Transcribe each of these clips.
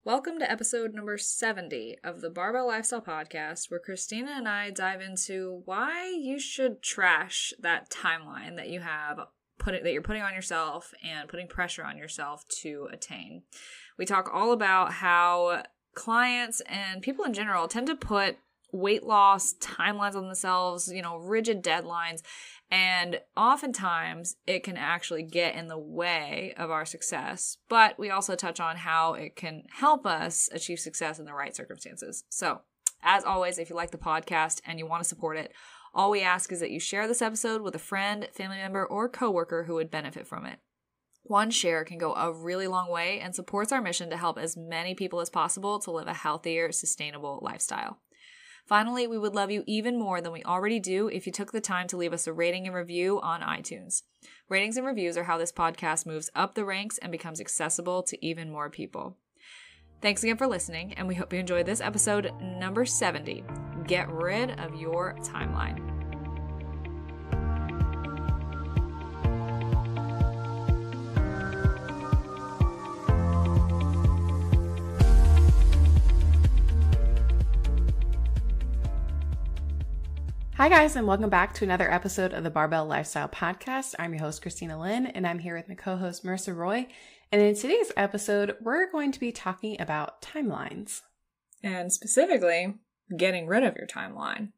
Welcome to episode number 70 of the Barbell Lifestyle Podcast, where Christina and I dive into why you should trash that timeline that you have, that you're putting on yourself and putting pressure on yourself to attain. We talk all about how clients and people in general tend to put weight loss timelines on themselves, rigid deadlines, and oftentimes it can actually get in the way of our success. But we also touch on how it can help us achieve success in the right circumstances. So, as always, if you like the podcast and you want to support it, all we ask is that you share this episode with a friend, family member, or coworker who would benefit from it. One share can go a really long way and supports our mission to help as many people as possible to live a healthier, sustainable lifestyle. Finally, we would love you even more than we already do if you took the time to leave us a rating and review on iTunes. Ratings and reviews are how this podcast moves up the ranks and becomes accessible to even more people. Thanks again for listening, and we hope you enjoyed this episode number 70. Get rid of your timeline. Hi guys, and welcome back to another episode of the Barbell Lifestyle Podcast. I'm your host, Christina Lynn, and I'm here with my co-host, Marissa Roy. And in today's episode, we're going to be talking about timelines. And specifically, getting rid of your timeline.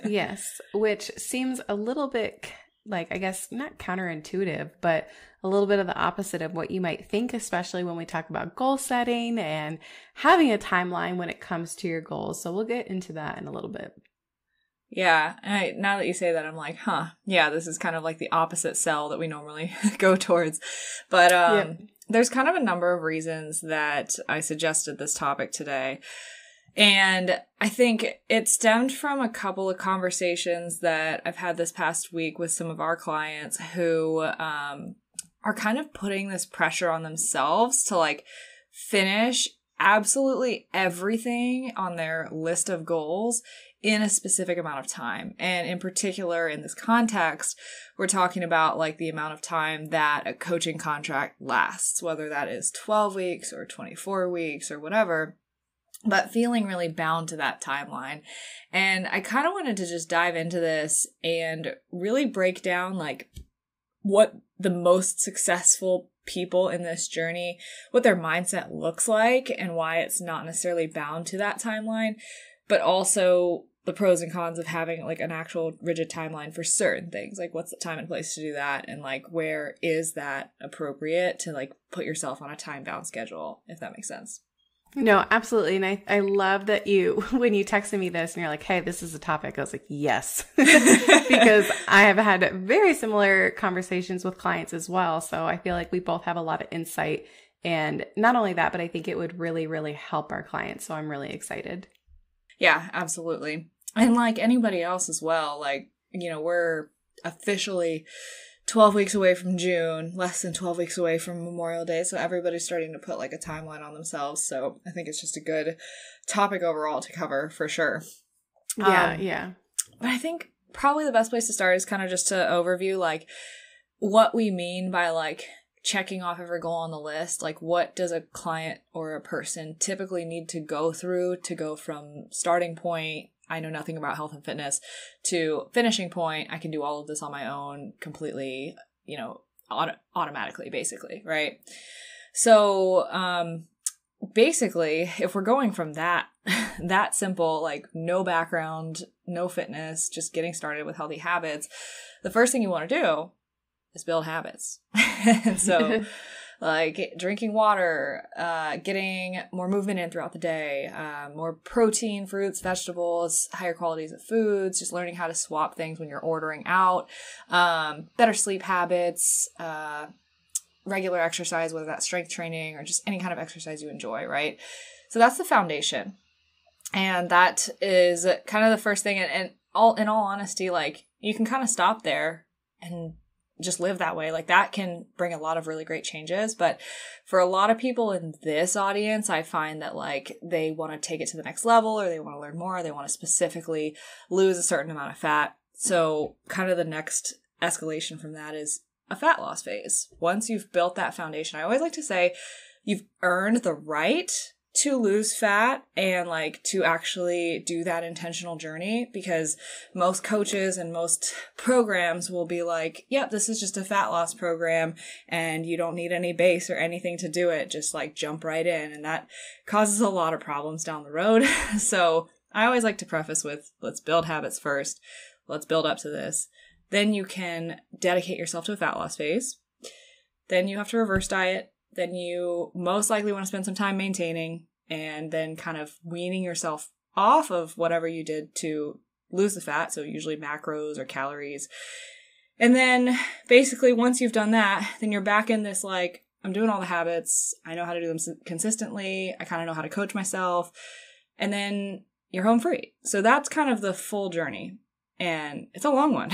Yes, which seems a little bit like, I guess, not counterintuitive, but a little bit of the opposite of what you might think, especially when we talk about goal setting and having a timeline when it comes to your goals. So we'll get into that in a little bit. Yeah, now that you say that, I'm like, yeah, this is kind of like the opposite sell that we normally go towards. But There's kind of a number of reasons that I suggested this topic today. And I think it stemmed from a couple of conversations that I've had this past week with some of our clients who are kind of putting this pressure on themselves to like finish absolutely everything on their list of goals in a specific amount of time. And in particular, in this context, we're talking about like the amount of time that a coaching contract lasts, whether that is 12 weeks or 24 weeks or whatever, but feeling really bound to that timeline. And I kind of wanted to just dive into this and really break down like what the most successful people in this journey, what their mindset looks like and why it's not necessarily bound to that timeline, but also the pros and cons of having like an actual rigid timeline for certain things. Like what's the time and place to do that? And like, where is that appropriate to like put yourself on a time bound schedule, if that makes sense. No, absolutely. And I love that when you texted me this and you're like, hey, this is a topic. I was like, yes, because I have had very similar conversations with clients as well. So I feel like we both have a lot of insight, and not only that, but I think it would really, really help our clients. So I'm really excited. Yeah, absolutely. And like anybody else as well, like, we're officially 12 weeks away from June, less than 12 weeks away from Memorial Day. So everybody's starting to put like a timeline on themselves. So I think it's just a good topic overall to cover for sure. Yeah. But I think probably the best place to start is kind of just to overview like what we mean by like checking off every goal on the list. Like what does a client or a person typically need to go through to go from starting point, I know nothing about health and fitness, to finishing point, I can do all of this on my own completely, automatically, basically, right? So, basically, if we're going from that simple, like no background, no fitness, just getting started with healthy habits, the first thing you want to do is build habits. And so like drinking water, getting more movement in throughout the day, more protein, fruits, vegetables, higher qualities of foods, just learning how to swap things when you're ordering out, better sleep habits, regular exercise, whether that's strength training or just any kind of exercise you enjoy, right? So that's the foundation. And that is kind of the first thing. And in all honesty, like you can kind of stop there and just live that way. Like that can bring a lot of really great changes. But for a lot of people in this audience, I find that like they want to take it to the next level, or they want to learn more, or they want to specifically lose a certain amount of fat. So kind of the next escalation from that is a fat loss phase. Once you've built that foundation, I always like to say you've earned the right to lose fat and like to actually do that intentional journey, because most coaches and most programs will be like, yep, this is just a fat loss program and you don't need any base or anything to do it. Just like jump right in. And that causes a lot of problems down the road. So I always like to preface with, let's build habits first. Let's build up to this. Then you can dedicate yourself to a fat loss phase. Then you have to reverse diet. Then you most likely want to spend some time maintaining and then kind of weaning yourself off of whatever you did to lose the fat. So usually macros or calories. And then basically once you've done that, then you're back in this like, I'm doing all the habits. I know how to do them consistently. I kind of know how to coach myself. And then you're home free. So that's kind of the full journey. And it's a long one.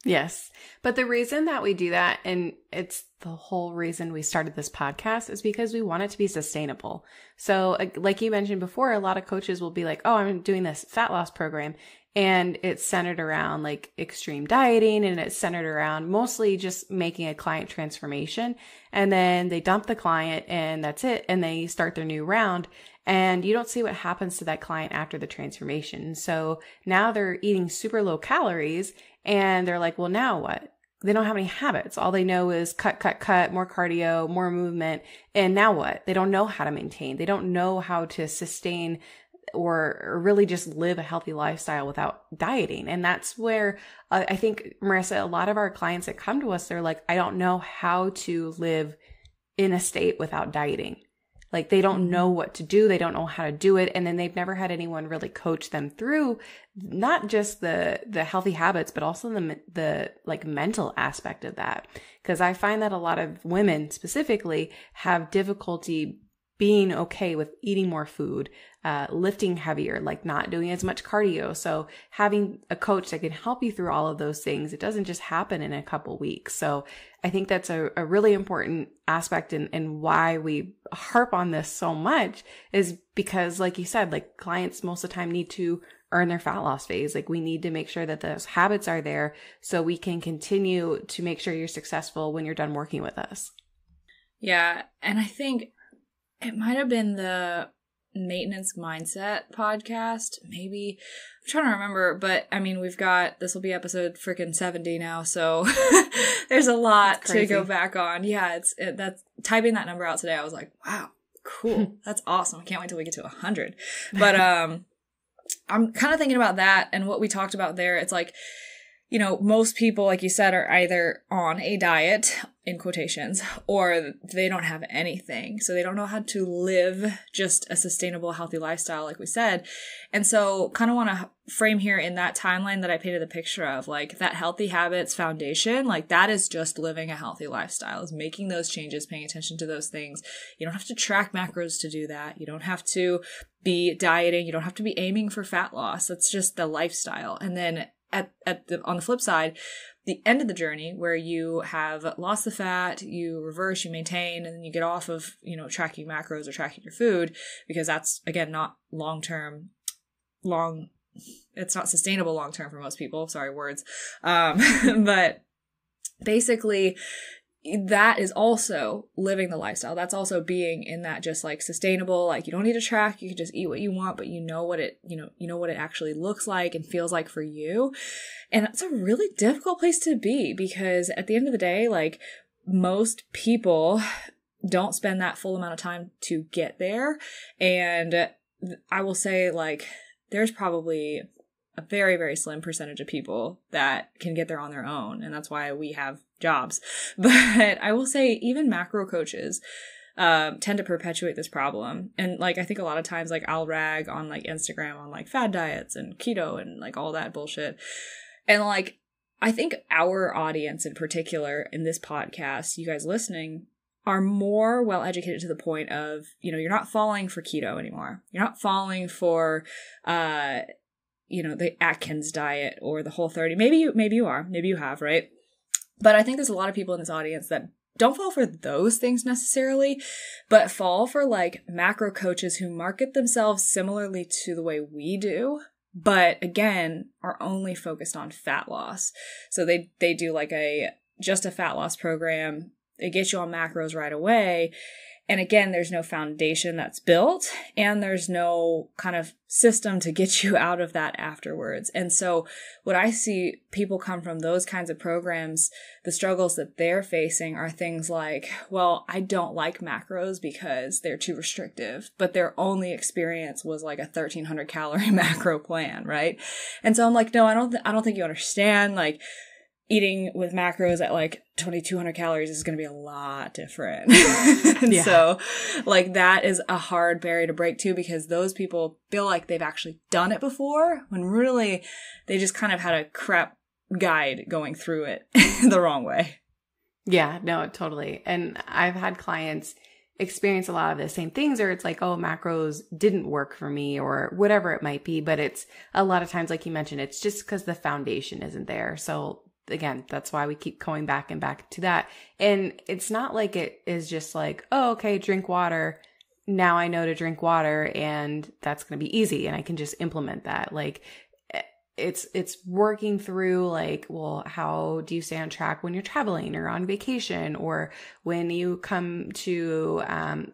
Yes. But the reason that we do that, and it's the whole reason we started this podcast, is because we want it to be sustainable. So like you mentioned before, a lot of coaches will be like, oh, I'm doing this fat loss program. And it's centered around like extreme dieting, and it's centered around mostly just making a client transformation. And then they dump the client and that's it. And they start their new round. And you don't see what happens to that client after the transformation. So now they're eating super low calories and they're like, well, now what? They don't have any habits. All they know is cut, more cardio, more movement. And now what? They don't know how to maintain. They don't know how to sustain or really just live a healthy lifestyle without dieting. And that's where I think, Marissa, a lot of our clients that come to us, they're like, I don't know how to live in a state without dieting. Like they don't know what to do. They don't know how to do it. And then they've never had anyone really coach them through not just the healthy habits, but also the like mental aspect of that. Cause I find that a lot of women specifically have difficulty being okay with eating more food, lifting heavier, like not doing as much cardio. So having a coach that can help you through all of those things, it doesn't just happen in a couple weeks. So I think that's a really important aspect, and why we harp on this so much is because, like you said, like clients most of the time need to earn their fat loss phase. Like we need to make sure that those habits are there so we can continue to make sure you're successful when you're done working with us. Yeah. And I think it might have been the maintenance mindset podcast. Maybe, I'm trying to remember, but I mean, this will be episode freaking 70 now. So there's a lot to go back on. Yeah. That's typing that number out today. I was like, wow, cool. That's awesome. I can't wait till we get to 100. But, I'm kind of thinking about that and what we talked about there. It's like, you know, most people, like you said, are either on a diet, in quotations, or they don't have anything. So they don't know how to live just a sustainable, healthy lifestyle, like we said. And so kind of want to frame here in that timeline that I painted the picture of, like that healthy habits foundation, like that is just living a healthy lifestyle, is making those changes, paying attention to those things. You don't have to track macros to do that. You don't have to be dieting. You don't have to be aiming for fat loss. That's just the lifestyle. And then on the flip side, the end of the journey where you have lost the fat, you reverse, you maintain, and then you get off of, you know, tracking macros or tracking your food, because that's, again, not it's not sustainable long-term for most people. Sorry, words. But basically, that is also living the lifestyle. That's also being in that just like sustainable, like you don't need to track, you can just eat what you want, but you know what it actually looks like and feels like for you. And that's a really difficult place to be, because at the end of the day, like most people don't spend that full amount of time to get there. And I will say, like, there's probably a very, very slim percentage of people that can get there on their own. And that's why we have jobs. But I will say even macro coaches tend to perpetuate this problem. And like, I think a lot of times, like I'll rag on like Instagram on like fad diets and keto and like all that bullshit. And like, I think our audience in particular in this podcast, you guys listening, are more well educated to the point of, you know, you're not falling for keto anymore. You're not falling for, you know, the Atkins diet or the Whole30. Maybe you are, maybe you have, right? But I think there's a lot of people in this audience that don't fall for those things necessarily, but fall for like macro coaches who market themselves similarly to the way we do, but again, are only focused on fat loss. So they do like just a fat loss program. They get you on macros right away. And again, there's no foundation that's built, and there's no kind of system to get you out of that afterwards. And so what I see people come from those kinds of programs, the struggles that they're facing are things like, well, I don't like macros because they're too restrictive, but their only experience was like a 1,300 calorie macro plan, right? And so I'm like, no, I don't think you understand. Like, eating with macros at like 2,200 calories is going to be a lot different. And so like that is a hard barrier to break too, because those people feel like they've actually done it before when really they just kind of had a crap guide going through it the wrong way. Yeah, no, totally. And I've had clients experience a lot of the same things, or it's like, oh, macros didn't work for me or whatever it might be. But it's a lot of times, like you mentioned, it's just because the foundation isn't there. So again, that's why we keep going back and back to that. And it's not like it is just like, oh, okay, drink water. Now I know to drink water and that's going to be easy and I can just implement that. Like it's working through like, well, how do you stay on track when you're traveling or on vacation, or when you come to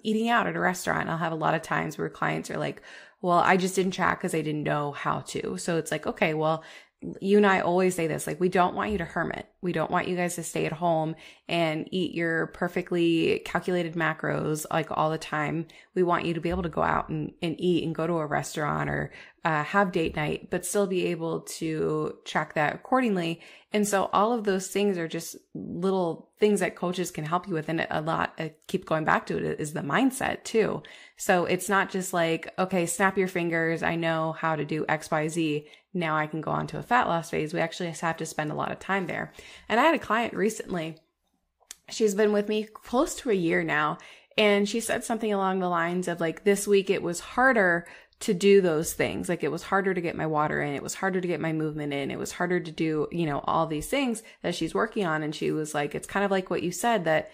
eating out at a restaurant? I'll have a lot of times where clients are like, well, I just didn't track because I didn't know how to. So it's like, okay, well, you and I always say this, like, we don't want you to hermit. We don't want you guys to stay at home and eat your perfectly calculated macros like all the time. We want you to be able to go out and eat and go to a restaurant or have date night, but still be able to track that accordingly. And so all of those things are just little things that coaches can help you with. And a lot, I keep going back to it, is the mindset too. So it's not just like, okay, snap your fingers. I know how to do X, Y, Z. Now I can go on to a fat loss phase. We actually just have to spend a lot of time there. And I had a client recently. She's been with me close to a year now. And she said something along the lines of like, this week it was harder to do those things. Like it was harder to get my water in. It was harder to get my movement in. It was harder to do, all these things that she's working on. And she was like, it's kind of like what you said, that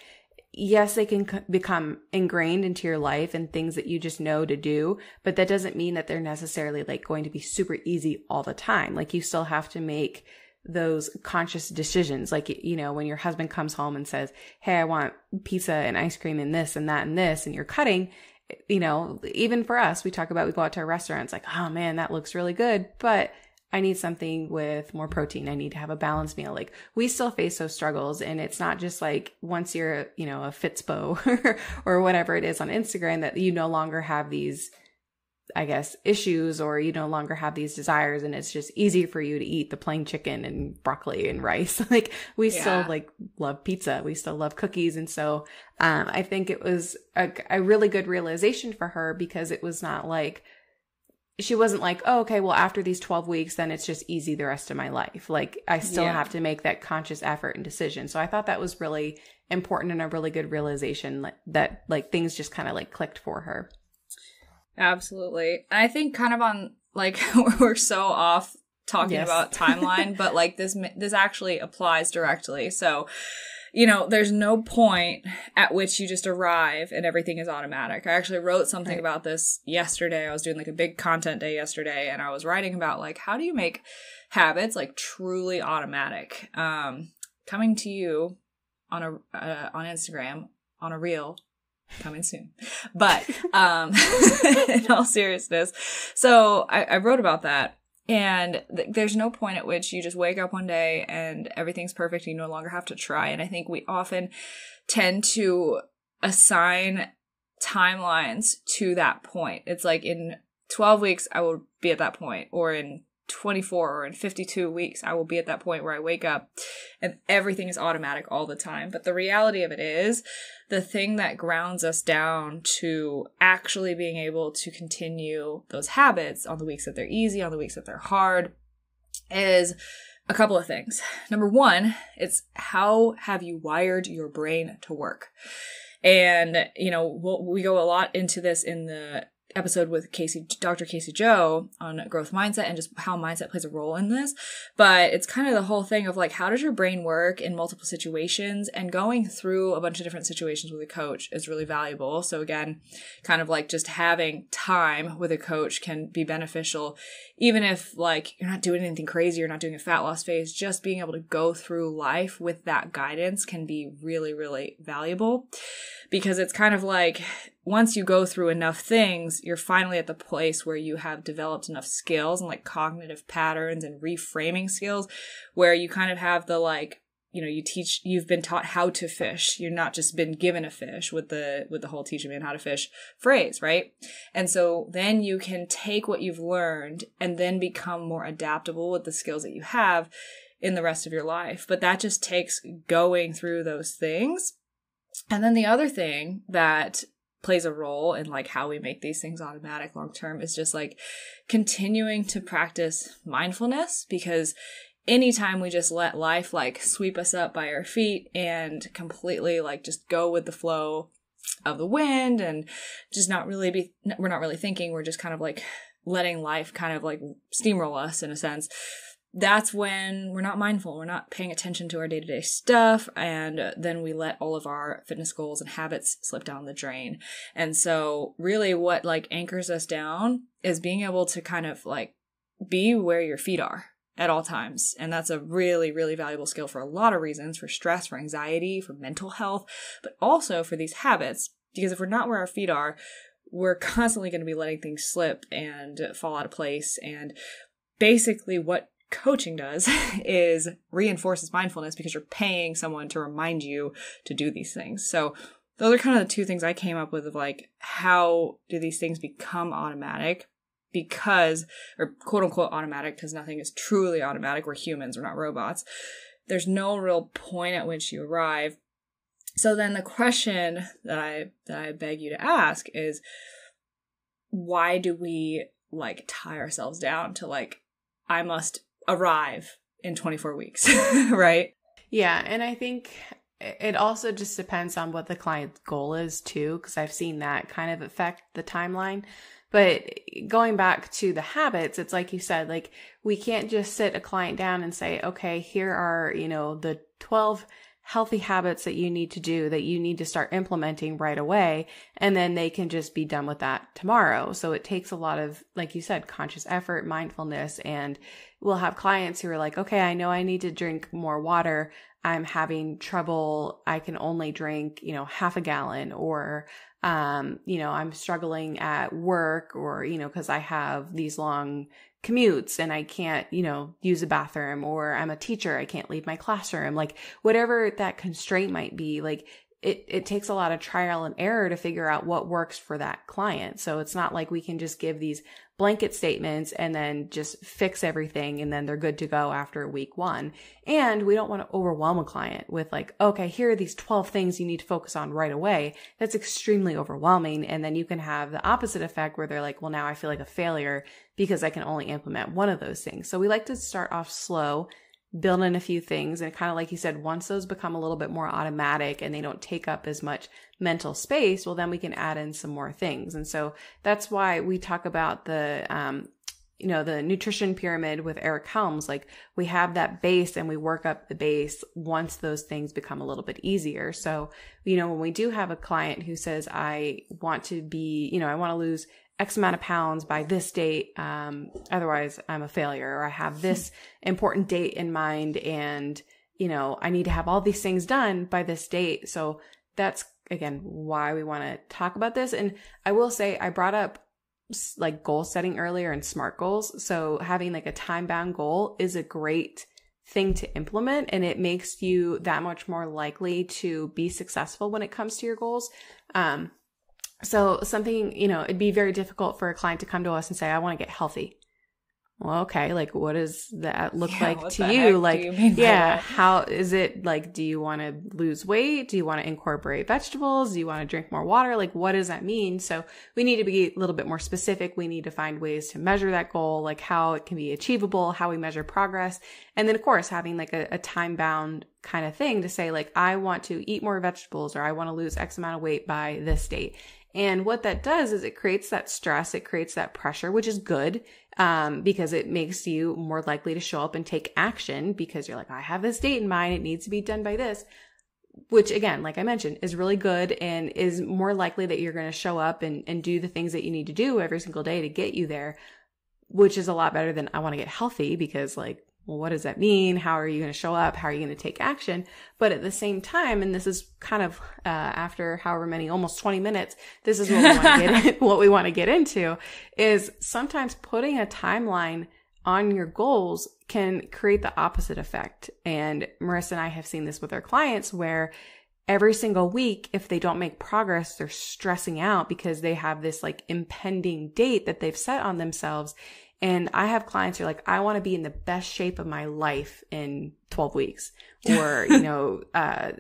yes, they can become ingrained into your life and things that you just know to do, but that doesn't mean that they're necessarily like going to be super easy all the time. Like you still have to make those conscious decisions. Like, when your husband comes home and says, hey, I want pizza and ice cream and this and that and this, and you're cutting, even for us, we go out to a restaurant. It's like, oh man, that looks really good, but I need something with more protein. I need to have a balanced meal. Like we still face those struggles. And it's not just like once you're, a Fitspo or whatever it is on Instagram that you no longer have these, I guess, issues, or you no longer have these desires. And it's just easy for you to eat the plain chicken and broccoli and rice. Like we still like love pizza. We still love cookies. And so, I think it was a really good realization for her, because it was not like, she wasn't like, oh, okay, well, after these 12 weeks, then it's just easy the rest of my life. Like I still have to make that conscious effort and decision. So I thought that was really important and a really good realization that like things just kind of like clicked for her. Absolutely. And I think kind of on like, we're so off talking about timeline, but like this actually applies directly. So, there's no point at which you just arrive and everything is automatic. I actually wrote something about this yesterday. I was doing like a big content day yesterday, and I was writing about like, how do you make habits like truly automatic? Coming to you on Instagram on a reel, coming soon. But in all seriousness, so I wrote about that. And there's no point at which you just wake up one day and everything's perfect and you no longer have to try. And I think we often tend to assign timelines to that point. It's like in 12 weeks, I will be at that point, or in 24 or in 52 weeks, I will be at that point where I wake up and everything is automatic all the time. But the reality of it is, the thing that grounds us down to actually being able to continue those habits on the weeks that they're easy, on the weeks that they're hard, is a couple of things. Number one, it's how have you wired your brain to work? And, we go a lot into this in the episode with Dr. Casey Joe on growth mindset and just how mindset plays a role in this. But it's kind of the whole thing of like, how does your brain work in multiple situations? And going through a bunch of different situations with a coach is really valuable. So again, kind of like just having time with a coach can be beneficial, even if like you're not doing anything crazy, you're not doing a fat loss phase, just being able to go through life with that guidance can be really, really valuable. because it's kind of like once you go through enough things, you're finally at the place where you have developed enough skills and like cognitive patterns and reframing skills where you kind of have the like, you've been taught how to fish. You're not just been given a fish with the whole teach a man how to fish phrase, right? And so then you can take what you've learned and then become more adaptable with the skills that you have in the rest of your life. But that just takes going through those things. And then the other thing that plays a role in like how we make these things automatic long term is just like continuing to practice mindfulness, because anytime we just let life like sweep us up by our feet and completely like just go with the flow of the wind and just we're not really thinking, we're just kind of like letting life kind of like steamroll us in a sense. That's when we're not mindful. We're not paying attention to our day-to-day stuff. And then we let all of our fitness goals and habits slip down the drain. And so really what like anchors us down is being able to kind of like be where your feet are at all times. And that's a really, really valuable skill for a lot of reasons, for stress, for anxiety, for mental health, but also for these habits. Because if we're not where our feet are, we're constantly going to be letting things slip and fall out of place. And basically what coaching does is reinforces mindfulness, because you're paying someone to remind you to do these things. So those are kind of the two things I came up with of like, how do these things become automatic? Because, or quote unquote automatic, because nothing is truly automatic. We're humans, we're not robots. There's no real point at which you arrive. So then the question that I beg you to ask is, why do we like tie ourselves down to like, I must arrive in 24 weeks, right? Yeah. And I think it also just depends on what the client's goal is too, because I've seen that kind of affect the timeline. But going back to the habits, it's like you said, like we can't just sit a client down and say, okay, here are, the 12 healthy habits that you need to do, that you need to start implementing right away. And then they can just be done with that tomorrow. So it takes a lot of, like you said, conscious effort, mindfulness. And we'll have clients who are like, okay, I know I need to drink more water. I'm having trouble. I can only drink, half a gallon, or, I'm struggling at work, or, cause I have these long commutes and I can't, use a bathroom, or I'm a teacher, I can't leave my classroom, like whatever that constraint might be, like it takes a lot of trial and error to figure out what works for that client. So it's not like we can just give these blanket statements and then just fix everything and then they're good to go after week one. And we don't want to overwhelm a client with like, okay, here are these 12 things you need to focus on right away. That's extremely overwhelming. And then you can have the opposite effect where they're like, well, now I feel like a failure because I can only implement one of those things. So we like to start off slow, build in a few things. And kind of like you said, once those become a little bit more automatic and they don't take up as much mental space, well, then we can add in some more things. And so that's why we talk about the nutrition pyramid with Eric Helms. Like we have that base and we work up the base once those things become a little bit easier. So, when we do have a client who says, I want to lose X amount of pounds by this date. Otherwise I'm a failure, or I have this important date in mind and, I need to have all these things done by this date. So that's again, why we want to talk about this. And I will say I brought up like goal setting earlier and SMART goals. So having like a time bound goal is a great thing to implement, and it makes you that much more likely to be successful when it comes to your goals. So something, it'd be very difficult for a client to come to us and say, I want to get healthy. Well, okay, like what does that look like to you? Like, how is it like, do you want to lose weight? Do you want to incorporate vegetables? Do you want to drink more water? Like, what does that mean? So we need to be a little bit more specific. We need to find ways to measure that goal, like how it can be achievable, how we measure progress. And then of course, having like a time bound kind of thing to say like, I want to eat more vegetables, or I want to lose X amount of weight by this date. And what that does is it creates that stress, it creates that pressure, which is good, because it makes you more likely to show up and take action, because you're like, I have this date in mind, it needs to be done by this, which again, like I mentioned, is really good and is more likely that you're going to show up and do the things that you need to do every single day to get you there, which is a lot better than I want to get healthy, because like well, what does that mean? How are you going to show up? How are you going to take action? But at the same time, and this is kind of after however many, almost 20 minutes, this is what we want to get what we want to get into is sometimes putting a timeline on your goals can create the opposite effect. And Marissa and I have seen this with our clients where every single week, if they don't make progress, they're stressing out because they have this like impending date that they've set on themselves. And I have clients who are like, I want to be in the best shape of my life in 12 weeks or,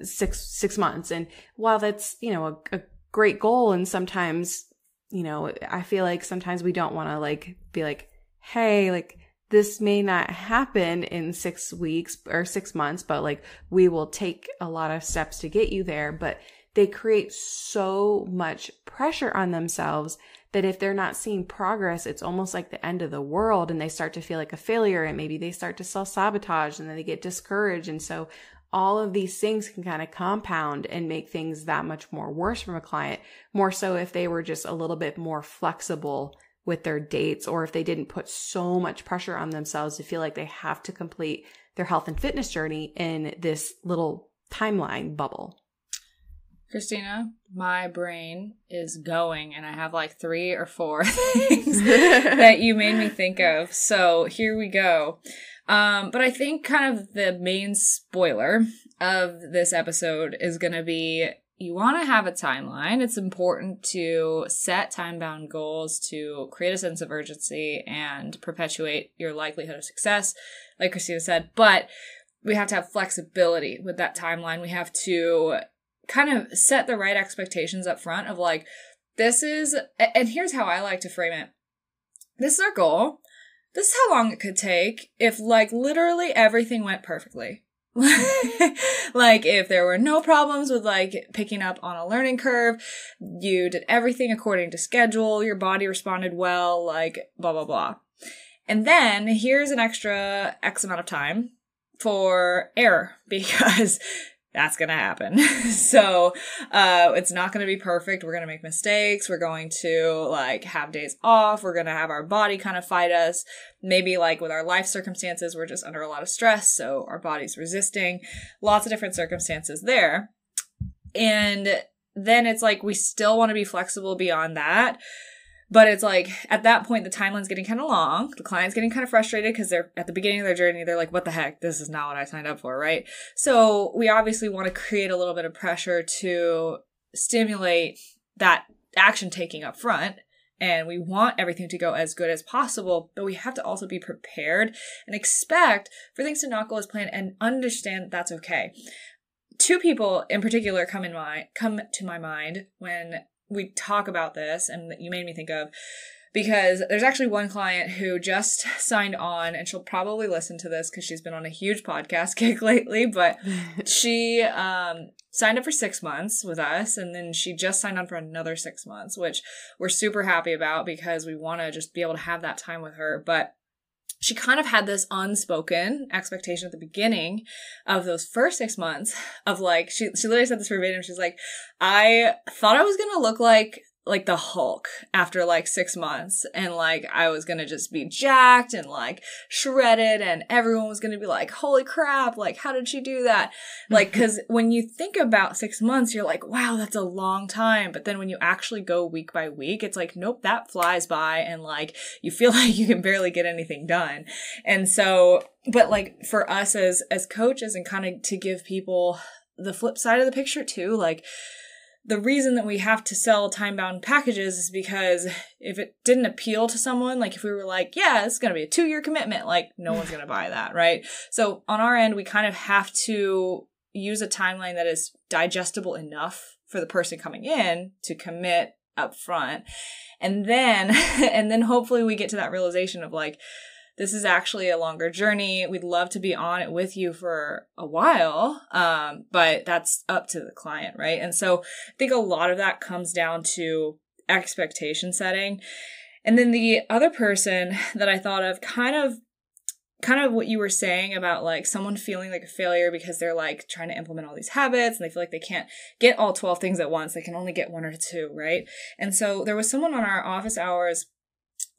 6 months. And while that's, a great goal, and sometimes, I feel like sometimes we don't want to like be like, hey, like this may not happen in 6 weeks or 6 months, but like we will take a lot of steps to get you there. But they create so much pressure on themselves that if they're not seeing progress, it's almost like the end of the world, and they start to feel like a failure, and maybe they start to self-sabotage, and then they get discouraged. And so all of these things can kind of compound and make things that much more worse from a client, more so if they were just a little bit more flexible with their dates, or if they didn't put so much pressure on themselves to feel like they have to complete their health and fitness journey in this little timeline bubble. Christina, my brain is going, and I have like 3 or 4 things that you made me think of. So here we go. But I think kind of the main spoiler of this episode is going to be, you want to have a timeline. It's important to set time-bound goals to create a sense of urgency and perpetuate your likelihood of success, like Christina said. But we have to have flexibility with that timeline. We have to kind of set the right expectations up front of like, this is, and here's how I like to frame it. This is our goal. This is how long it could take if like literally everything went perfectly. Like if there were no problems with like picking up on a learning curve, you did everything according to schedule, your body responded well, like blah, blah, blah. And then here's an extra X amount of time for error because that's going to happen. So, it's not going to be perfect. We're going to make mistakes. We're going to like have days off. We're going to have our body kind of fight us. Maybe like with our life circumstances, we're just under a lot of stress. So our body's resisting. Lots of different circumstances there. And then it's like, we still want to be flexible beyond that. But it's like, at that point, the timeline's getting kind of long. The client's getting kind of frustrated because they're at the beginning of their journey. They're like, what the heck? This is not what I signed up for, right? So we obviously want to create a little bit of pressure to stimulate that action taking up front. And we want everything to go as good as possible. But we have to also be prepared and expect for things to not go as planned and understand that that's okay. 2 people in particular come to my mind when we talk about this, and that you made me think of, because there's actually one client who just signed on, and she'll probably listen to this because she's been on a huge podcast kick lately, but she signed up for 6 months with us, and then she just signed on for another 6 months, which we're super happy about because we want to just be able to have that time with her. But she kind of had this unspoken expectation at the beginning of those first 6 months of like, she literally said this verbatim. She's like, I thought I was going to look like the Hulk after like 6 months. And like, I was going to just be jacked and like shredded, and everyone was going to be like, holy crap. Like, how did she do that? Like, cause when you think about 6 months, you're like, wow, that's a long time. But then when you actually go week by week, it's like, nope, that flies by. And like, you feel like you can barely get anything done. And so, but like for us as coaches, and kind of to give people the flip side of the picture too, like, the reason that we have to sell time-bound packages is because if it didn't appeal to someone, like if we were like, yeah, it's going to be a 2-year commitment, like no one's going to buy that, right? So on our end, we kind of have to use a timeline that is digestible enough for the person coming in to commit up front. And then hopefully we get to that realization of like, this is actually a longer journey. We'd love to be on it with you for a while, but that's up to the client, right? And so I think a lot of that comes down to expectation setting. And then the other person that I thought of, kind of what you were saying about like someone feeling like a failure because they're like trying to implement all these habits and they feel like they can't get all 12 things at once. They can only get 1 or 2, right? And so there was someone on our office hours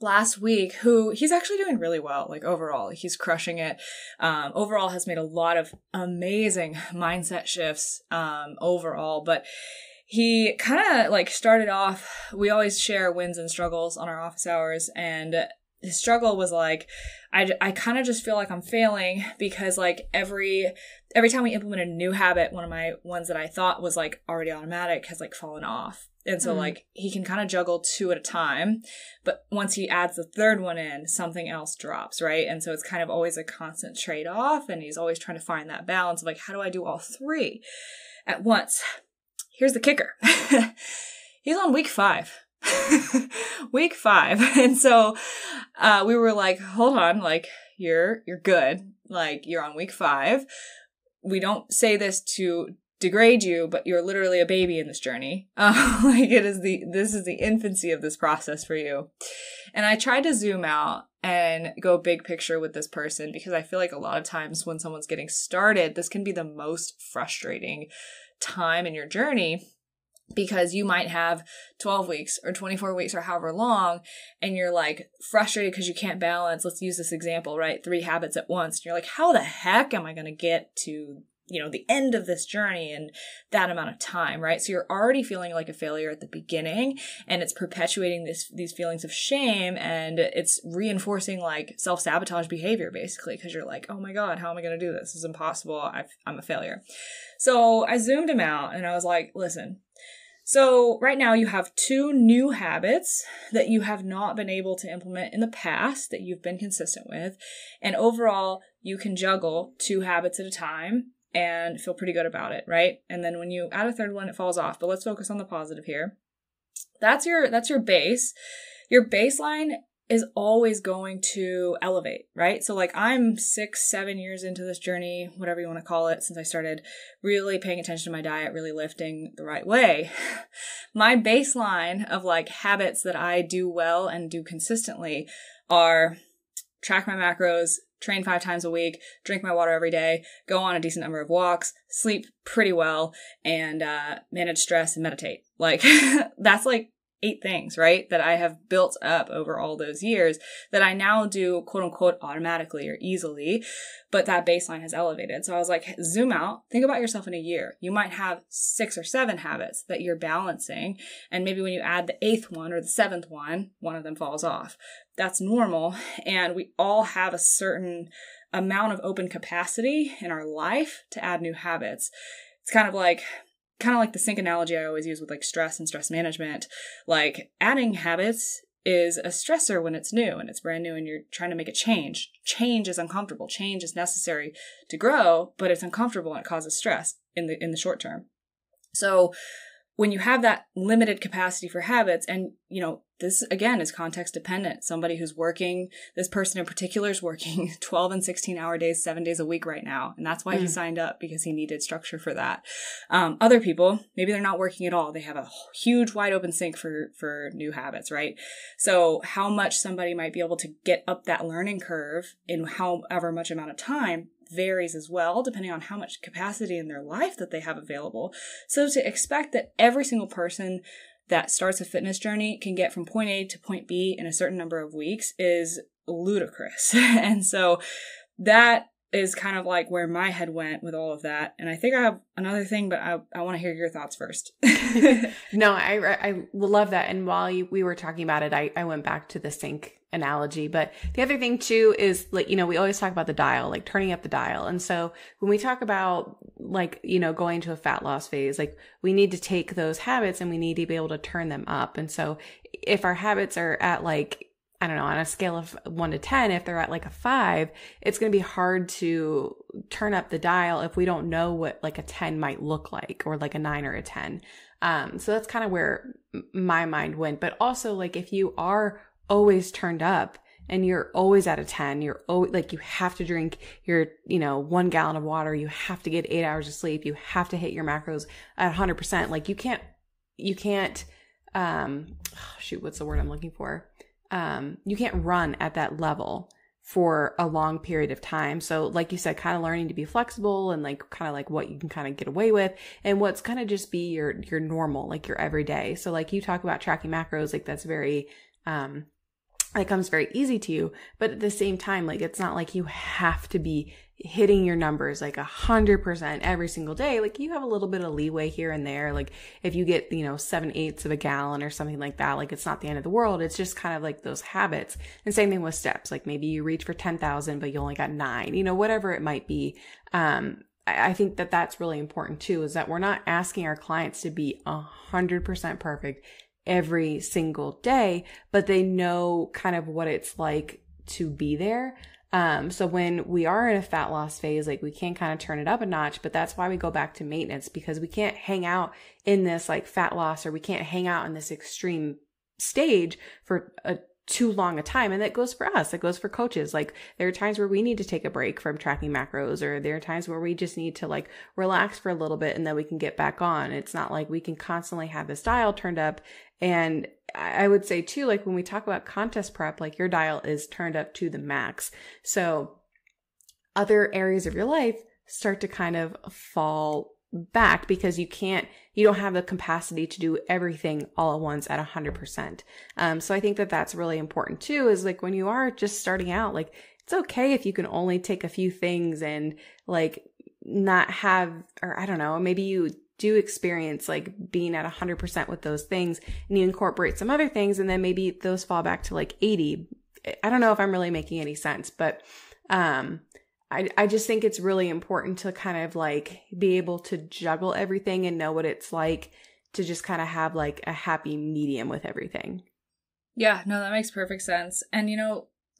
last week, who he's actually doing really well. Like overall, he's crushing it. Overall has made a lot of amazing mindset shifts, overall, but he kind of like started off, we always share wins and struggles on our office hours, and his struggle was like, I kind of just feel like I'm failing because like every time we implement a new habit, one of my ones that I thought was like already automatic has like fallen off. And so like he can kind of juggle 2 at a time, but once he adds the third one in, something else drops, right? And so it's kind of always a constant trade-off, and he's always trying to find that balance of like, how do I do all 3 at once? Here's the kicker. He's on week 5. Week 5. And so we were like, hold on, like you're good. Like you're on week 5. We don't say this to degrade you, but you're literally a baby in this journey. Like this is the infancy of this process for you. And I tried to zoom out and go big picture with this person, because I feel like a lot of times when someone's getting started, this can be the most frustrating time in your journey, because you might have 12 weeks or 24 weeks or however long, and you're like frustrated because you can't balance. Let's use this example, right? 3 habits at once. And you're like, how the heck am I going to get to, the end of this journey in that amount of time, right? So you're already feeling like a failure at the beginning, and it's perpetuating these feelings of shame, and it's reinforcing like self-sabotage behavior basically, because you're like, oh my God, how am I going to do this? This is impossible. I'm a failure. So I zoomed him out and I was like, listen, so right now you have 2 new habits that you have not been able to implement in the past that you've been consistent with. And overall, you can juggle 2 habits at a time and feel pretty good about it, right? And then when you add a third one, it falls off. But let's focus on the positive here. That's your base. Your baseline is always going to elevate, right? So like I'm 6-7 years into this journey, whatever you want to call it, since I started really paying attention to my diet, really lifting the right way. My baseline of like habits that I do well and do consistently are track my macros, train 5 times a week, drink my water every day, go on a decent number of walks, sleep pretty well, and manage stress and meditate. Like that's like 8 things, right? That I have built up over all those years that I now do quote unquote automatically or easily, but that baseline has elevated. So I was like, zoom out, think about yourself in a year. You might have 6 or 7 habits that you're balancing. And maybe when you add the 8th one or the 7th one of them falls off. That's normal. And we all have a certain amount of open capacity in our life to add new habits. It's kind of like the sink analogy I always use with like stress and stress management. Like adding habits is a stressor when it's new and it's brand new and you're trying to make a change. Change is uncomfortable. Change is necessary to grow, but it's uncomfortable and it causes stress in the short term. So when you have that limited capacity for habits, and this again is context dependent. Somebody who's working, this person in particular is working 12 and 16-hour days, 7 days a week right now. And that's why he signed up, because he needed structure for that. Other people, maybe they're not working at all. They have a huge wide open sink for new habits, right? So how much somebody might be able to get up that learning curve in however much amount of time varies as well, depending on how much capacity in their life that they have available. So to expect that every single person that starts a fitness journey can get from point A to point B in a certain number of weeks is ludicrous. And so that is kind of like where my head went with all of that. And I think I have another thing, but I want to hear your thoughts first. No, I love that. And while we were talking about it, I went back to the sink analogy. But the other thing too is like, we always talk about the dial, like turning up the dial. And so when we talk about like, going to a fat loss phase, like we need to take those habits and we need to be able to turn them up. And so if our habits are at like, I don't know, on a scale of 1 to 10, if they're at like a 5, it's going to be hard to turn up the dial if we don't know what like a 10 might look like, or like a 9 or a 10. So that's kind of where my mind went. But also like if you are always turned up and you're always at a 10, you're always like, you have to drink your, 1 gallon of water, you have to get 8 hours of sleep, you have to hit your macros at 100%. Like you can't, what's the word I'm looking for? You can't run at that level for a long period of time. So like you said, kind of learning to be flexible and like kind of like what you can kind of get away with and what's kind of just be your normal, like your everyday. So like you talk about tracking macros, like that's very, it comes very easy to you. But at the same time, like, it's not like you have to be hitting your numbers like 100% every single day. Like, you have a little bit of leeway here and there. Like, if you get, 7/8 of a gallon or something like that, like, it's not the end of the world. It's just kind of like those habits. And same thing with steps. Like, maybe you reach for 10,000, but you only got 9, whatever it might be. I think that that's really important too, is that we're not asking our clients to be 100% perfect every single day, but they know kind of what it's like to be there. So when we are in a fat loss phase, like, we can kind of turn it up a notch, but that's why we go back to maintenance, because we can't hang out in this like fat loss, or we can't hang out in this extreme stage for too long a time. And that goes for us. It goes for coaches. Like, there are times where we need to take a break from tracking macros, or there are times where we just need to like relax for a little bit and then we can get back on. It's not like we can constantly have this dial turned up. And I would say too, like, when we talk about contest prep, like, your dial is turned up to the max. So other areas of your life start to kind of fall back because you don't have the capacity to do everything all at once at 100%. So I think that that's really important too, is like, when you are just starting out, like, it's okay if you can only take a few things and like not have, or I don't know, maybe you do experience like being at 100% with those things and you incorporate some other things and then maybe those fall back to like 80. I don't know if I'm really making any sense, but, I just think it's really important to kind of like be able to juggle everything and know what it's like to just kind of have like a happy medium with everything. Yeah, no, that makes perfect sense. And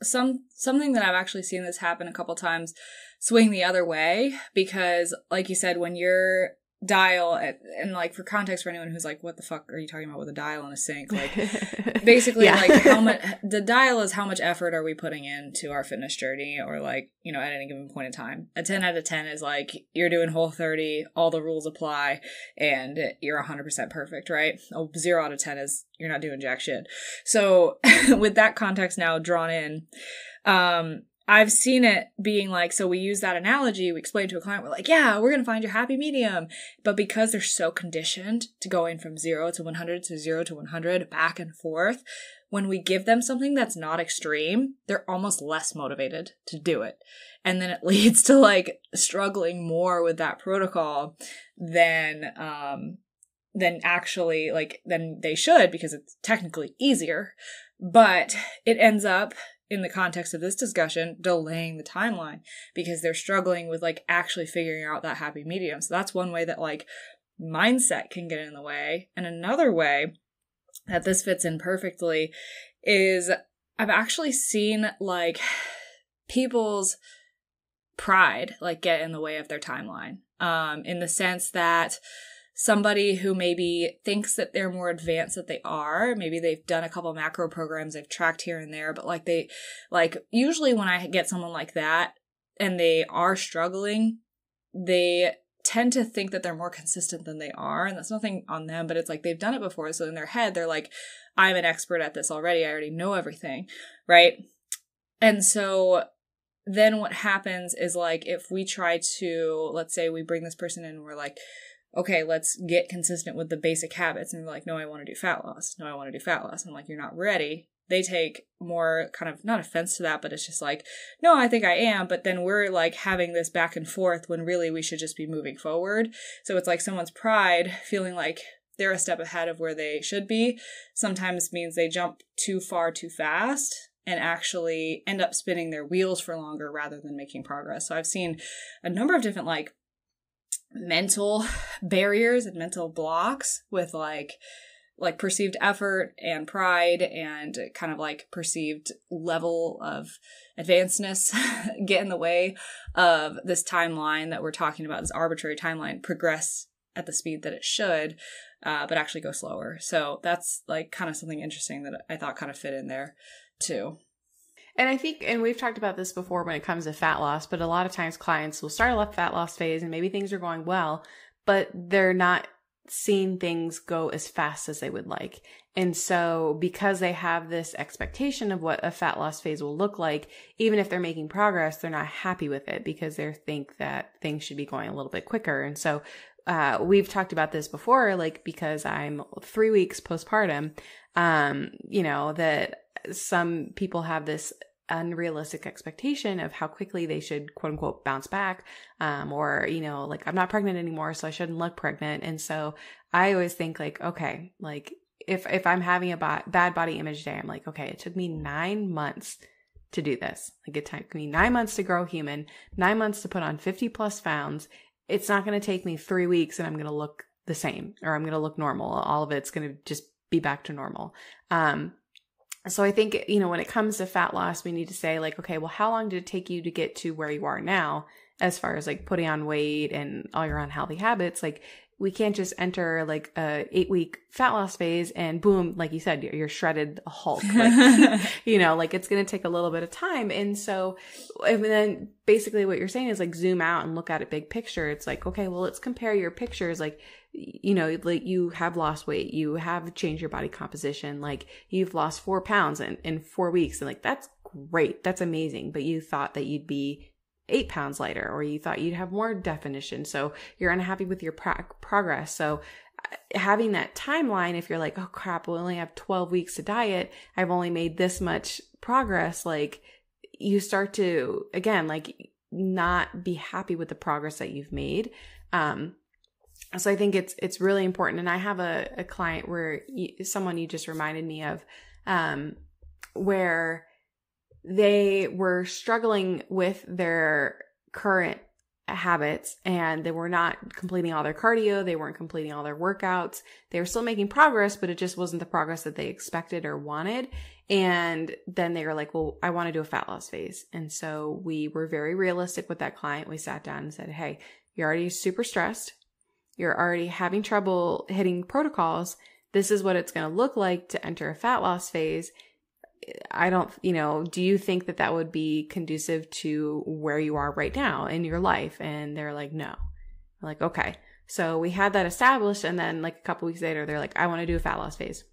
something that I've actually seen this happen a couple times, swing the other way, because like you said, when your dial, and like, for context for anyone who's like, what the fuck are you talking about with a dial and a sink? Like, basically, yeah. Like, how much the dial is, how much effort are we putting into our fitness journey, or like, at any given point in time. A 10 out of 10 is like, you're doing Whole30, all the rules apply, and you're 100% perfect, right? 0 out of 10 is you're not doing jack shit. So with that context now drawn in, I've seen it being like, so we use that analogy, we explain to a client, we're like, yeah, we're going to find your happy medium. But because they're so conditioned to going from 0 to 100 to 0 to 100 back and forth, when we give them something that's not extreme, they're almost less motivated to do it. And then it leads to like struggling more with that protocol than actually like, than they should, because it's technically easier. But it ends up, in the context of this discussion, delaying the timeline because they're struggling with like actually figuring out that happy medium. So that's one way that like mindset can get in the way. And another way that this fits in perfectly is I've actually seen like people's pride like get in the way of their timeline, in the sense that somebody who maybe thinks that they're more advanced than they are, maybe they've done a couple of macro programs, they've tracked here and there, but like they, like, usually when I get someone like that and they are struggling, they tend to think that they're more consistent than they are. And that's nothing on them, but it's like they've done it before. So in their head, they're like, I'm an expert at this already. I already know everything. Right. And so then what happens is like, if we try to, let's say we bring this person in and we're like, okay, let's get consistent with the basic habits. And they're like, no, I want to do fat loss. No, I want to do fat loss. I'm like, you're not ready. They take more kind of, not offense to that, but it's just like, no, I think I am. But then we're like having this back and forth when really we should just be moving forward. So it's like someone's pride feeling like they're a step ahead of where they should be sometimes means they jump too far too fast and actually end up spinning their wheels for longer rather than making progress. So I've seen a number of different like mental barriers and mental blocks with like perceived effort and pride and kind of like perceived level of advancedness get in the way of this timeline that we're talking about, this arbitrary timeline, progress at the speed that it should, but actually go slower. So that's like kind of something interesting that I thought kind of fit in there too. And I think, and we've talked about this before when it comes to fat loss, but a lot of times clients will start a fat loss phase and maybe things are going well, but they're not seeing things go as fast as they would like. And so because they have this expectation of what a fat loss phase will look like, even if they're making progress, they're not happy with it because they think that things should be going a little bit quicker. And so we've talked about this before, like because I'm 3 weeks postpartum, that some people have this unrealistic expectation of how quickly they should quote unquote bounce back. Or, like I'm not pregnant anymore, so I shouldn't look pregnant. And so I always think like, okay, like if I'm having a bad body image day, I'm like, okay, it took me 9 months to do this. Like it took me 9 months to grow human, 9 months to put on 50 plus pounds. It's not going to take me 3 weeks and I'm going to look the same, or I'm going to look normal. All of it's going to just be back to normal. So I think, when it comes to fat loss, we need to say like, okay, well, how long did it take you to get to where you are now as far as like putting on weight and all your unhealthy habits? Like we can't just enter like a 8-week fat loss phase and boom, like you said, you're shredded Hulk. Like, like it's going to take a little bit of time. And so, and then basically what you're saying is like zoom out and look at it big picture. It's like, okay, well, let's compare your pictures. Like, like you have lost weight, you have changed your body composition, like you've lost 4 pounds in 4 weeks. And like, that's great. That's amazing. But you thought that you'd be 8 pounds lighter, or you thought you'd have more definition. So you're unhappy with your progress. So having that timeline, if you're like, oh crap, we only have 12 weeks to diet, I've only made this much progress. Like you start to, again, like not be happy with the progress that you've made. So I think it's really important. And I have a client where someone you just reminded me of, where they were struggling with their current habits and they were not completing all their cardio. They weren't completing all their workouts. They were still making progress, but it just wasn't the progress that they expected or wanted. And then they were like, well, I want to do a fat loss phase. And so we were very realistic with that client. We sat down and said, hey, you're already super stressed. You're already having trouble hitting protocols. This is what it's going to look like to enter a fat loss phase. I don't, do you think that would be conducive to where you are right now in your life? And they're like, no. I'm like, okay. So we had that established. And then like a couple weeks later, they're like, I want to do a fat loss phase.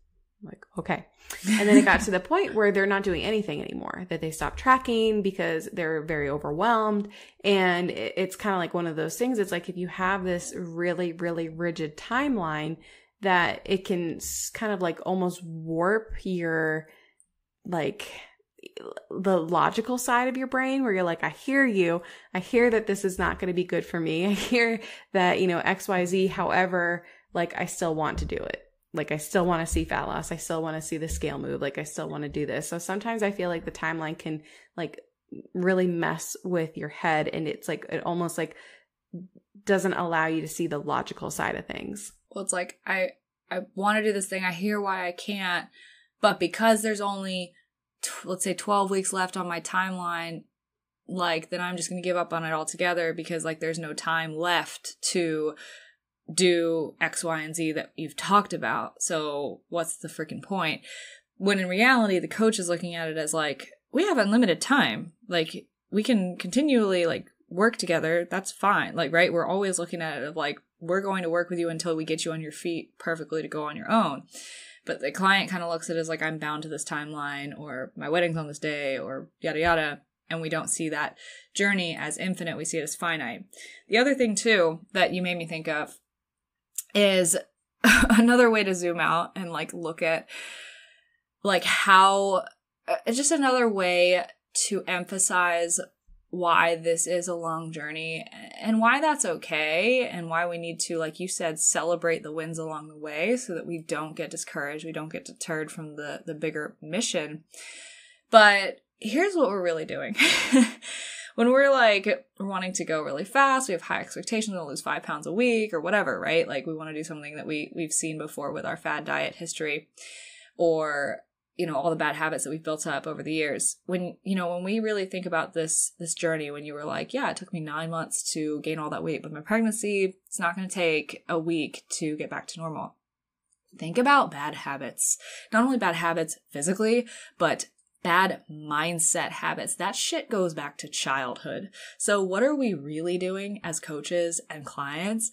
I'm like, okay. And then it got to the point where they're not doing anything anymore, that they stopped tracking because they're very overwhelmed. And it's kind of like one of those things. It's like, if you have this really, really rigid timeline, that it can kind of like almost warp your, like the logical side of your brain, where you're like, I hear you. I hear that this is not going to be good for me. I hear that, XYZ. However, like I still want to do it. Like I still want to see fat loss. I still want to see the scale move. Like I still want to do this. So sometimes I feel like the timeline can like really mess with your head. And it's like, it almost like doesn't allow you to see the logical side of things. Well, it's like, I want to do this thing. I hear why I can't. But because there's only, let's say 12 weeks left on my timeline, like, then I'm just going to give up on it altogether because, like, there's no time left to do X, Y, and Z that you've talked about. So what's the freaking point? When in reality, the coach is looking at it as, like, we have unlimited time. Like, we can continually, like, work together. That's fine. Like, right? We're always looking at it of, like, we're going to work with you until we get you on your feet perfectly to go on your own. But the client kind of looks at it as like, I'm bound to this timeline, or my wedding's on this day, or yada, yada. And we don't see that journey as infinite. We see it as finite. The other thing too, that you made me think of is another way to zoom out and like look at like how, it's just another way to emphasize why this is a long journey and why that's okay, and why we need to, like you said, celebrate the wins along the way so that we don't get discouraged, we don't get deterred from the bigger mission. But here's what we're really doing. When we're like wanting to go really fast, we have high expectations to lose 5 pounds a week or whatever, right? Like we want to do something that we've seen before with our fad diet history, or all the bad habits that we've built up over the years. When we really think about this journey, when you were like, yeah, it took me 9 months to gain all that weight, but my pregnancy, it's not going to take a week to get back to normal. Think about bad habits. Not only bad habits physically, but bad mindset habits. That shit goes back to childhood. So what are we really doing as coaches and clients?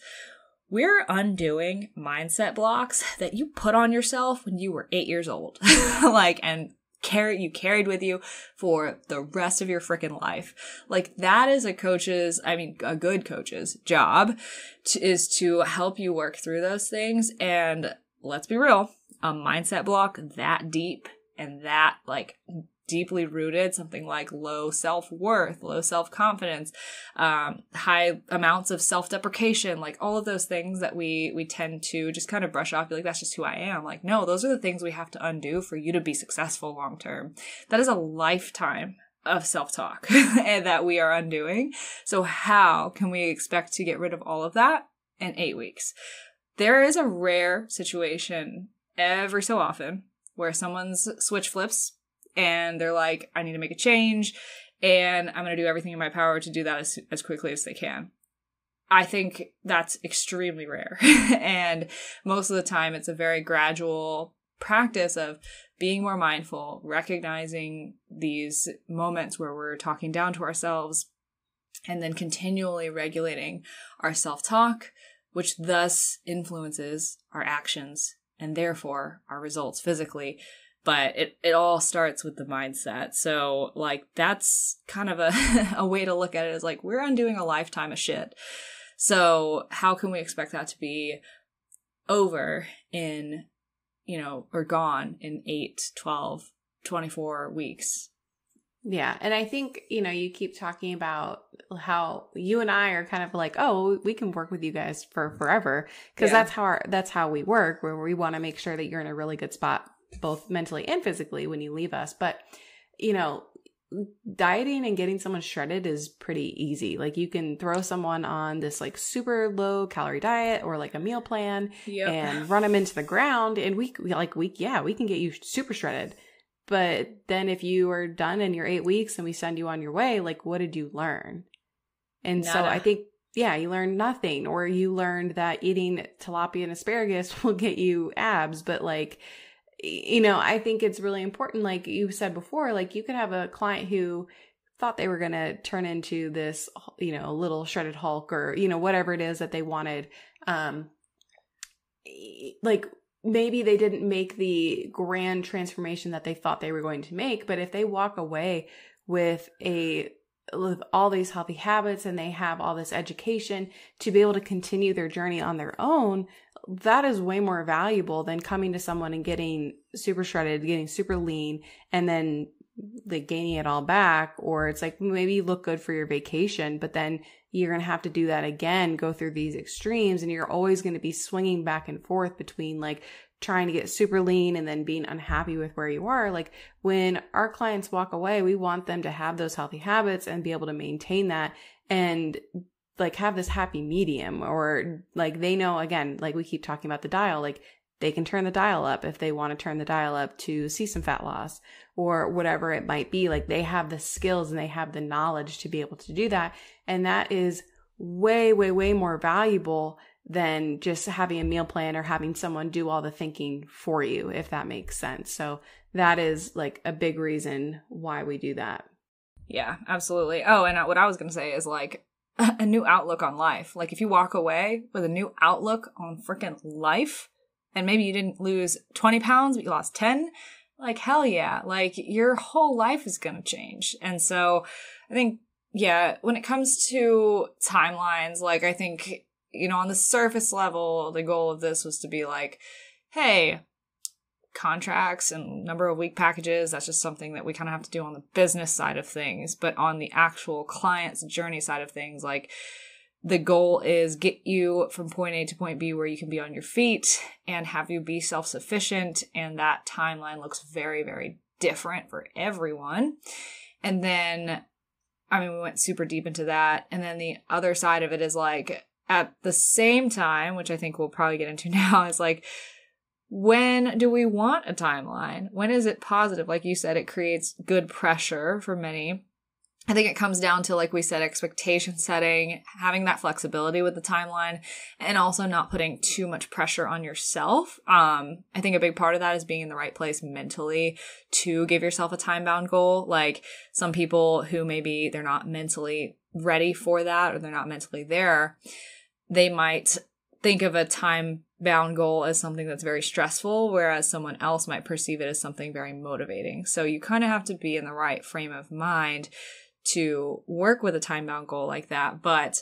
We're undoing mindset blocks that you put on yourself when you were 8 years old, and you carried with you for the rest of your freaking life. Like that is a good coach's job is to help you work through those things. And let's be real, a mindset block that deep And that like deeply rooted something like low self-worth, low self-confidence, high amounts of self-deprecation, like all of those things that we tend to just kind of brush off, be like, that's just who I am. Like, no, those are the things we have to undo for you to be successful long term. That is a lifetime of self-talk and that we are undoing. So how can we expect to get rid of all of that in 8 weeks? There is a rare situation every so often where someone's switch flips and they're like, I need to make a change and I'm going to do everything in my power to do that as quickly as they can. I think that's extremely rare. And most of the time it's a very gradual practice of being more mindful, recognizing these moments where we're talking down to ourselves, and then continually regulating our self-talk, which thus influences our actions and therefore our results physically. But it all starts with the mindset. So like that's kind of a way to look at it, is like we're undoing a lifetime of shit. So how can we expect that to be over in, or gone in 8, 12, 24 weeks? Yeah. And I think, you keep talking about how you and I are kind of like, oh, we can work with you guys for forever. Cause that's how we work, where we want to make sure that you're in a really good spot, both mentally and physically when you leave us. But, dieting and getting someone shredded is pretty easy. Like you can throw someone on this like super low calorie diet or like a meal plan and run them into the ground. And we can get you super shredded. But then if you are done in your 8 weeks and we send you on your way, like what did you learn? And Nada. So I think, you learned nothing, or you learned that eating tilapia and asparagus will get you abs. But like, I think it's really important. Like you said before, like you could have a client who thought they were going to turn into this, little shredded Hulk or, whatever it is that they wanted. Like maybe they didn't make the grand transformation that they thought they were going to make, but if they walk away with all these healthy habits and they have all this education to be able to continue their journey on their own, that is way more valuable than coming to someone and getting super shredded, getting super lean, and then like gaining it all back. Or it's like, maybe you look good for your vacation, but then you're going to have to do that again, go through these extremes. And you're always going to be swinging back and forth between like trying to get super lean and then being unhappy with where you are. Like when our clients walk away, we want them to have those healthy habits and be able to maintain that and like have this happy medium, or like they know, again, like we keep talking about the dial, like they can turn the dial up if they want to turn the dial up to see some fat loss or whatever it might be. Like they have the skills and they have the knowledge to be able to do that. And that is way, way, way more valuable than just having a meal plan or having someone do all the thinking for you, if that makes sense. So that is like a big reason why we do that. Yeah, absolutely. Oh, and what I was going to say is like a new outlook on life. Like if you walk away with a new outlook on freaking life, and maybe you didn't lose 20 pounds, but you lost 10, like hell yeah, like your whole life is going to change. And so I think, when it comes to timelines, like I think, on the surface level, the goal of this was to be like, hey, contracts and number of week packages, that's just something that we kind of have to do on the business side of things. But on the actual client's journey side of things, like the goal is get you from point A to point B where you can be on your feet and have you be self-sufficient. And that timeline looks very, very different for everyone. And then, we went super deep into that. And then the other side of it is like, at the same time, which I think we'll probably get into now, is like, when do we want a timeline? When is it positive? Like you said, it creates good pressure for many. I think it comes down to, like we said, expectation setting, having that flexibility with the timeline, and also not putting too much pressure on yourself. I think a big part of that is being in the right place mentally to give yourself a time-bound goal. Like some people who maybe they're not mentally ready for that, or they're not mentally there, they might think of a time-bound goal as something that's very stressful, whereas someone else might perceive it as something very motivating. So you kind of have to be in the right frame of mind to work with a time-bound goal like that. But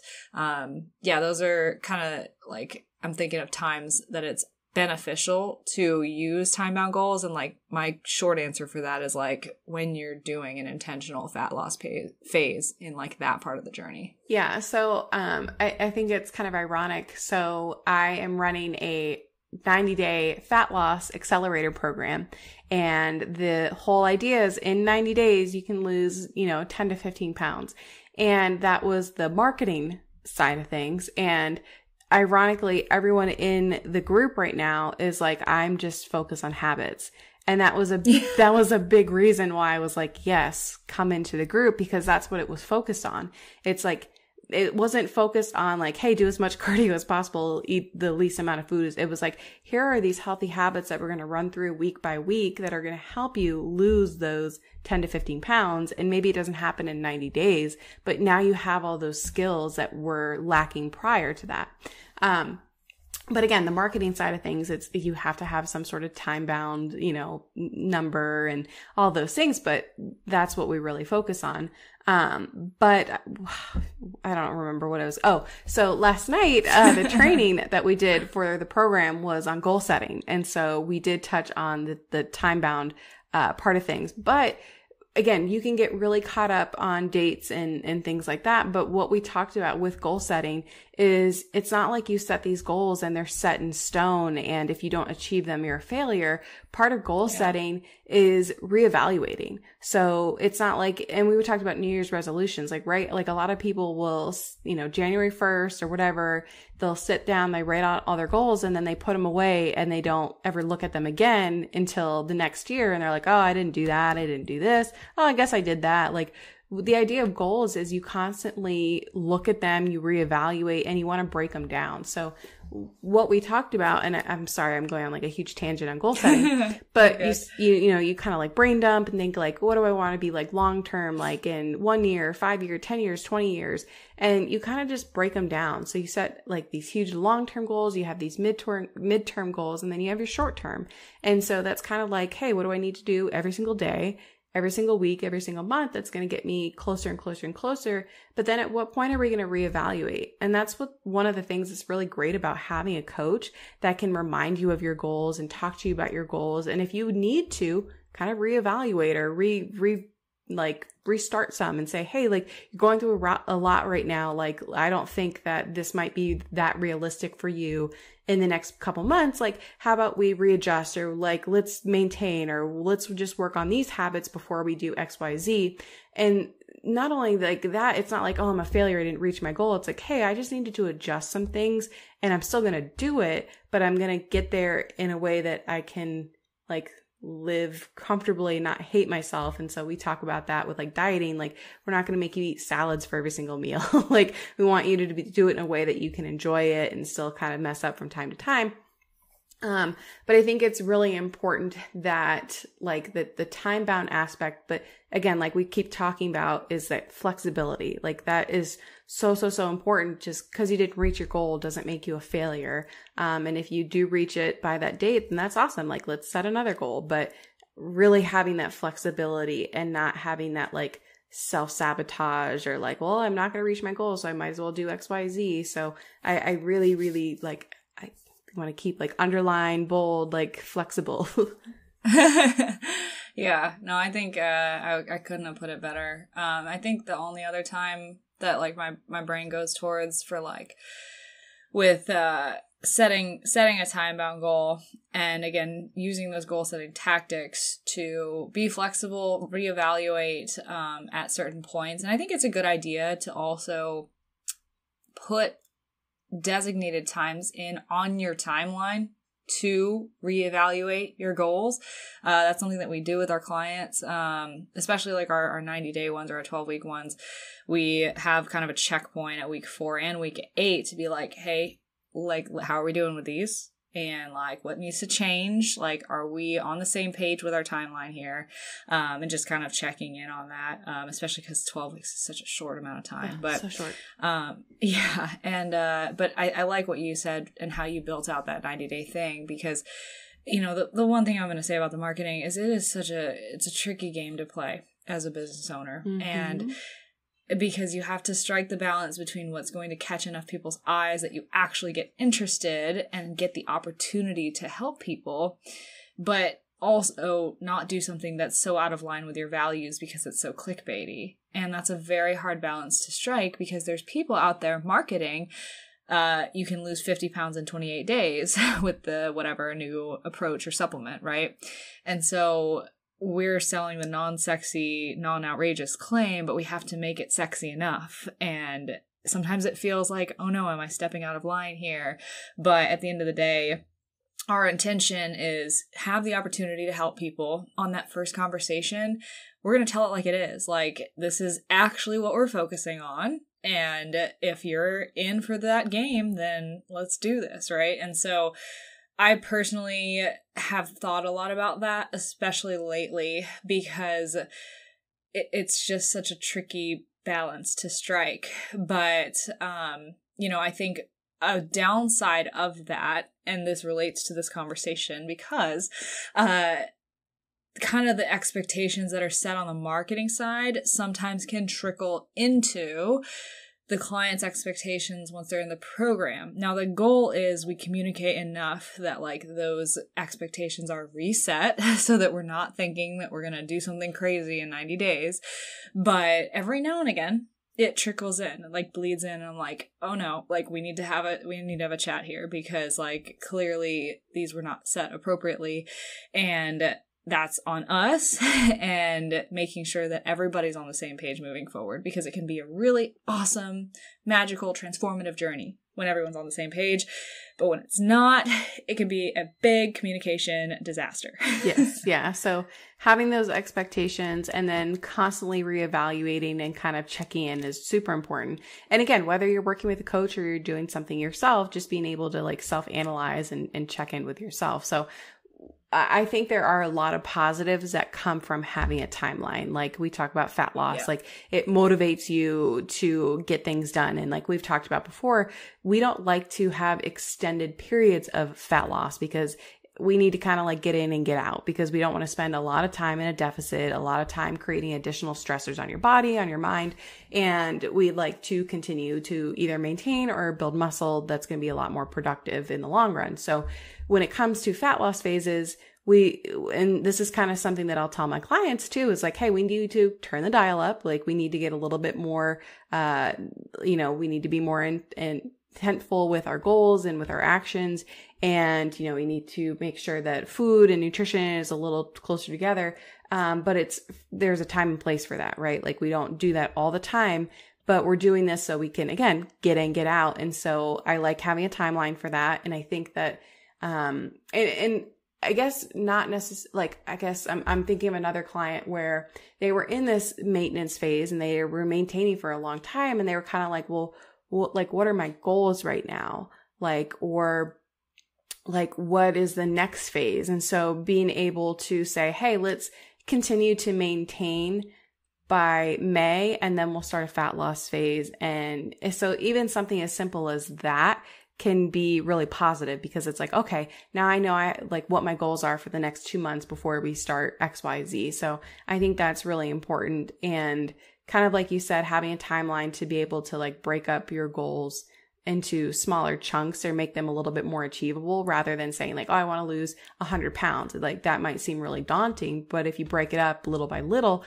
those are kind of like, I'm thinking of times that it's beneficial to use time-bound goals. And like my short answer for that is like when you're doing an intentional fat loss phase in like that part of the journey. Yeah. So I think it's kind of ironic. So I am running a 90-day fat loss accelerator program. And the whole idea is in 90 days, you can lose, 10 to 15 pounds. And that was the marketing side of things. And ironically, everyone in the group right now is like, I'm just focused on habits. And that was a big reason why I was like, yes, come into the group, because that's what it was focused on. It's like, it wasn't focused on like, hey, do as much cardio as possible, eat the least amount of food. It was like, here are these healthy habits that we're going to run through week by week that are going to help you lose those 10 to 15 pounds. And maybe it doesn't happen in 90 days, but now you have all those skills that were lacking prior to that. But again, the marketing side of things, you have to have some sort of time bound, number and all those things, but that's what we really focus on. But I don't remember what it was. Oh, so last night, the training that we did for the program was on goal setting. And so we did touch on the time bound, part of things, but again, you can get really caught up on dates and things like that. But what we talked about with goal setting is it's not like you set these goals and they're set in stone. And if you don't achieve them, you're a failure. Part of goal setting is reevaluating. So it's not like, and we talked about New Year's resolutions, like, right? Like a lot of people will, January 1st or whatever, they'll sit down, they write out all their goals and then they put them away and they don't ever look at them again until the next year. And they're like, oh, I didn't do that. I didn't do this. Oh, I guess I did that. Like, the idea of goals is you constantly look at them, you reevaluate, and you want to break them down. So what we talked about, and I'm sorry, I'm going on like a huge tangent on goal setting, but you kind of like brain dump and think like, what do I want to be like long term, like in 1 year, 5 year, 10 years, 20 years, and you kind of just break them down. So you set like these huge long-term goals, you have these midterm goals, and then you have your short term. And so that's kind of like, hey, what do I need to do every single day, every single week, every single month that's going to get me closer and closer and closer. But then at what point are we going to reevaluate? And that's one of the things that's really great about having a coach that can remind you of your goals and talk to you about your goals. And if you need to kind of reevaluate or restart some and say, hey, like you're going through a lot right now. Like, I don't think that this might be that realistic for you in the next couple months. Like, how about we readjust, or like, let's maintain, or let's just work on these habits before we do X, Y, Z. And not only like that, it's not like, oh, I'm a failure, I didn't reach my goal. It's like, hey, I just needed to adjust some things and I'm still going to do it, but I'm going to get there in a way that I can like live comfortably, not hate myself. And so we talk about that with like dieting. Like, we're not going to make you eat salads for every single meal. Like, we want you to do it in a way that you can enjoy it and still kind of mess up from time to time. But I think it's really important that like the time bound aspect, but again, like we keep talking about, is that flexibility. Like, that is so important. Just because you didn't reach your goal doesn't make you a failure. And if you do reach it by that date, then that's awesome. Like, let's set another goal, but really having that flexibility and not having that like self-sabotage or like, well, I'm not going to reach my goal, so I might as well do X, Y, Z. So I really like, I want to keep like underline, bold, like flexible. Yeah, no, I think I couldn't have put it better. I think the only other time that like my brain goes towards for like with setting a time bound goal, and again using those goal setting tactics to be flexible, reevaluate at certain points. And I think it's a good idea to also put designated times on your timeline to reevaluate your goals. That's something that we do with our clients, especially like our 90-day ones or our 12-week ones. We have kind of a checkpoint at week 4 and week 8 to be like, hey, like, how are we doing with these? And like, what needs to change? Like, are we on the same page with our timeline here? And just kind of checking in on that, especially because 12 weeks is such a short amount of time. Yeah, but so short. Yeah. And, but I like what you said and how you built out that 90-day thing, because, the one thing I'm going to say about the marketing is it's a tricky game to play as a business owner. Mm-hmm. And because you have to strike the balance between what's going to catch enough people's eyes that you actually get interested and get the opportunity to help people, but also not do something that's so out of line with your values because it's so clickbaity. And that's a very hard balance to strike, because there's people out there marketing, you can lose 50 pounds in 28 days with the whatever new approach or supplement, right? And so we're selling the non-sexy, non-outrageous claim, but we have to make it sexy enough. And sometimes it feels like, oh no, am I stepping out of line here? But at the end of the day, our intention is have the opportunity to help people on that first conversation. We're going to tell it like it is. Like, this is actually what we're focusing on. And if you're in for that game, then let's do this, right? And so I personally have thought a lot about that, especially lately, because it's just such a tricky balance to strike. But, I think a downside of that, and this relates to this conversation because kind of the expectations that are set on the marketing side sometimes can trickle into the client's expectations once they're in the program. Now, the goal is we communicate enough that like those expectations are reset so that we're not thinking that we're going to do something crazy in 90 days. But every now and again, it trickles in, like bleeds in. And I'm like, oh no, like we need to have a chat here, because like clearly these were not set appropriately. And that's on us, and making sure that everybody's on the same page moving forward, because it can be a really awesome, magical, transformative journey when everyone's on the same page. But when it's not, it can be a big communication disaster. Yes. Yeah. So having those expectations and then constantly reevaluating and kind of checking in is super important. And again, whether you're working with a coach or you're doing something yourself, just being able to like self-analyze and check in with yourself. So I think there are a lot of positives that come from having a timeline. Like we talk about fat loss, like it motivates you to get things done. And like we've talked about before, we don't like to have extended periods of fat loss, because we need to kind of like get in and get out, because we don't want to spend a lot of time in a deficit, a lot of time creating additional stressors on your body, on your mind. And we like to continue to either maintain or build muscle that's going to be a lot more productive in the long run. So when it comes to fat loss phases, and this is kind of something that I'll tell my clients too, is like, hey, we need to turn the dial up. Like we need to get a little bit more, we need to be more intentful with our goals and with our actions. And, we need to make sure that food and nutrition is a little closer together. But there's a time and place for that, right? Like we don't do that all the time, but we're doing this so we can, again, get in, get out. And so I like having a timeline for that. And I think that, and I guess not necessarily, like, I guess I'm thinking of another client where they were in this maintenance phase and they were maintaining for a long time. And they were kind of like, well, like, what are my goals right now? Like, or like, what is the next phase? And so being able to say, hey, let's continue to maintain by May, and then we'll start a fat loss phase. And so even something as simple as that can be really positive, because it's like, okay, now I know like what my goals are for the next 2 months before we start XYZ. So I think that's really important. And kind of like you said, having a timeline to be able to like break up your goals into smaller chunks or make them a little bit more achievable, rather than saying like, oh, I want to lose 100 pounds. Like that might seem really daunting, but if you break it up little by little,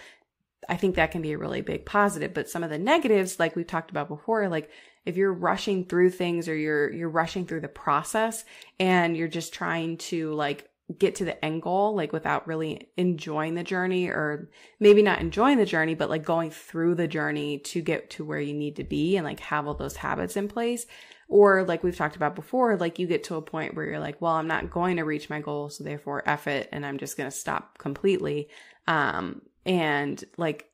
I think that can be a really big positive. But some of the negatives, like we've talked about before, like if you're rushing through things, or you're rushing through the process and you're just trying to like get to the end goal, like without really enjoying the journey, or maybe not enjoying the journey, but like going through the journey to get to where you need to be and like have all those habits in place. Or like we've talked about before, like you get to a point where you're like, well, I'm not going to reach my goal, so therefore F it, and I'm just going to stop completely. And like,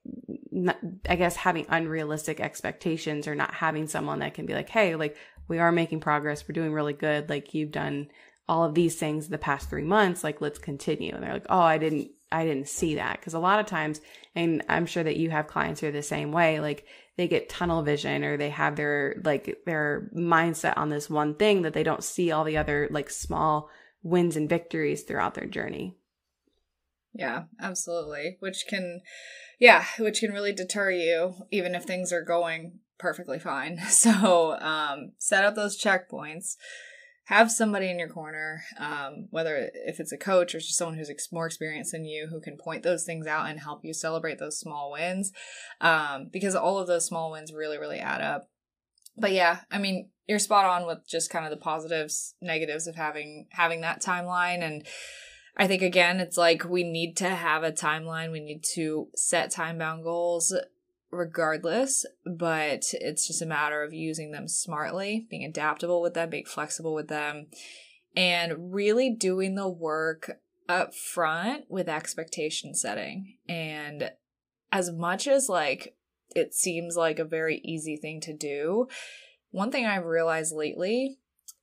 I guess having unrealistic expectations, or not having someone that can be like, hey, like we are making progress. We're doing really good. Like you've done all of these things the past 3 months, like let's continue. And they're like, oh, I didn't see that. Cause a lot of times, and I'm sure that you have clients who are the same way, like they get tunnel vision, or they have their mindset on this one thing that they don't see all the other like small wins and victories throughout their journey. Yeah, absolutely. Which can, Yeah, which can really deter you, even if things are going perfectly fine. So set up those checkpoints. Have somebody in your corner, whether if it's a coach or just someone who's more experienced than you, who can point those things out and help you celebrate those small wins, because all of those small wins really, really add up. But yeah, I mean, you're spot on with just kind of the positives, negatives of having that timeline. And I think, again, it's like we need to have a timeline. We need to set time-bound goals regardless, but it's just a matter of using them smartly, being adaptable with them, being flexible with them, and really doing the work up front with expectation setting. And as much as like it seems like a very easy thing to do, one thing I've realized lately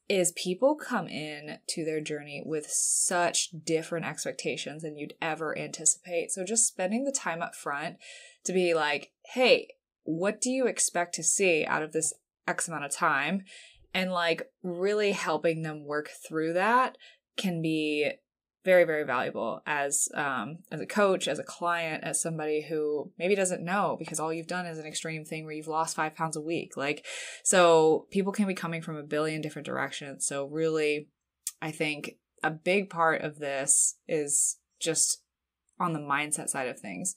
is people come in to their journey with such different expectations than you'd ever anticipate. So just spending the time up front to be like, hey, what do you expect to see out of this X amount of time? And like really helping them work through that can be very, very valuable as a coach, as a client, as somebody who maybe doesn't know because all you've done is an extreme thing where you've lost 5 pounds a week. Like, so people can be coming from a billion different directions. So really, I think a big part of this is just on the mindset side of things,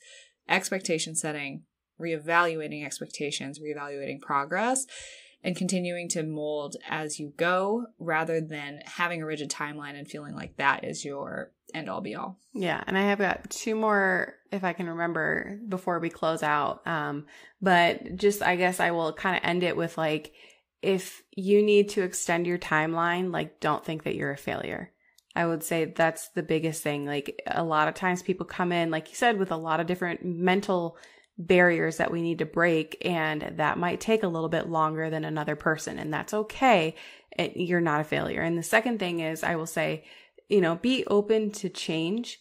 expectation setting, reevaluating expectations, reevaluating progress, and continuing to mold as you go rather than having a rigid timeline and feeling like that is your end all be all. Yeah. And I have got 2 more, if I can remember, before we close out. But just, I guess I will kind of end it with like, if you need to extend your timeline, like don't think that you're a failure. I would say that's the biggest thing. Like a lot of times people come in, like you said, with a lot of different mental barriers that we need to break, and that might take a little bit longer than another person, and that's okay. You're not a failure. And the second thing is, I will say, be open to change,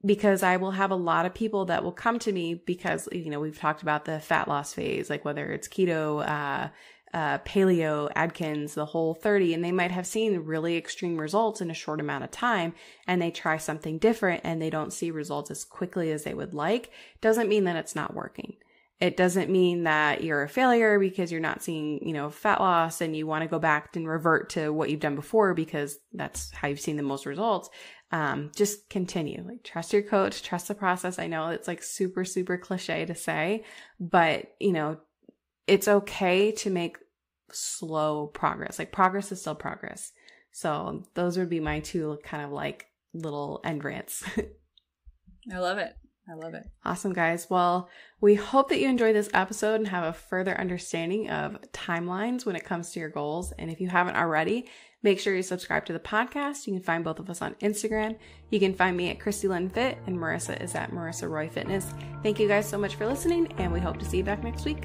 because I will have a lot of people that will come to me because, we've talked about the fat loss phase, like whether it's keto, paleo, Atkins, the Whole30, and they might have seen really extreme results in a short amount of time, and they try something different and they don't see results as quickly as they would like. Doesn't mean that it's not working. It doesn't mean that you're a failure because you're not seeing, fat loss and you want to go back and revert to what you've done before because that's how you've seen the most results. Just continue. Like, trust your coach, trust the process. I know it's like super, super cliche to say, but it's okay to make slow progress. Like, progress is still progress. So those would be my 2 kind of like little end rants. I love it. I love it. Awesome, guys. Well, we hope that you enjoyed this episode and have a further understanding of timelines when it comes to your goals. And if you haven't already, make sure you subscribe to the podcast. You can find both of us on Instagram. You can find me at Christy Lynn Fit, and Marissa is at Marissa Roy Fitness. Thank you guys so much for listening, and we hope to see you back next week.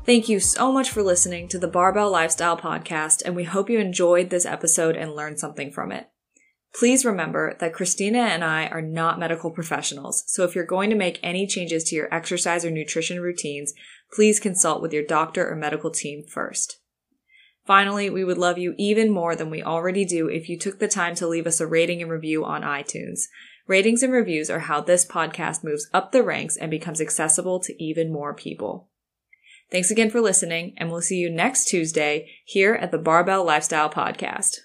Thank you so much for listening to the Barbell Lifestyle Podcast, and we hope you enjoyed this episode and learned something from it. Please remember that Christina and I are not medical professionals, so if you're going to make any changes to your exercise or nutrition routines, please consult with your doctor or medical team first. Finally, we would love you even more than we already do if you took the time to leave us a rating and review on iTunes. Ratings and reviews are how this podcast moves up the ranks and becomes accessible to even more people. Thanks again for listening, and we'll see you next Tuesday here at the Barbell Lifestyle Podcast.